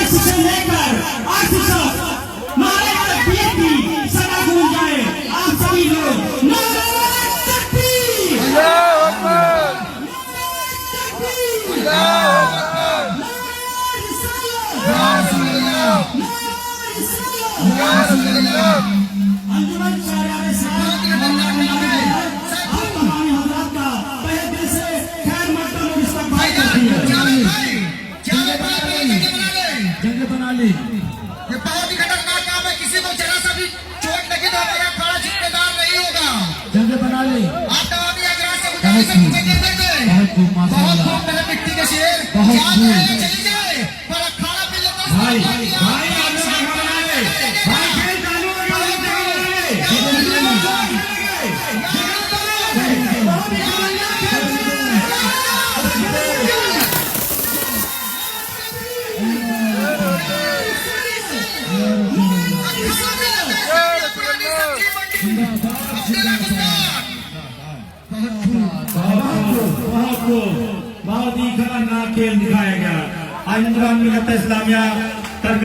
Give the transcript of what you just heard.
वर्ष से लेकर आज तक नारे तकबीर की सदा गूंज जाए। आप सभी लोग नारे तकबीर, अल्लाहू अकबर, अल्लाहू अकबर, या रसूल अल्लाह, या रसूल अल्लाह। अंजुमन शहरियार इस्लाम के आप तमाम हज़रात का तहे दिल से खैर मकदम और इस्तकबाल करती है। जंग बना ली। ये बहुत ही खतरनाक काम है, किसी को जरा सा भी चोट लगे तो हमारा खाना जिम्मेदार नहीं होगा। जंग बना ली। आप तमाम हजरात से गुजारिश है, नीचे गिर देंगे। बहुत खूब बहुत खूब मेरे मिट्टी के शेर, बहुत जान खूब। रहे चली जाए पर खाना पी लेते हैं। भाई भाई आप लोग खाना बनाए, भाई खेल चालू हो गया, बहुत ही खतरनाक खेल दिखाया गया। आज मिलत इस्लामिया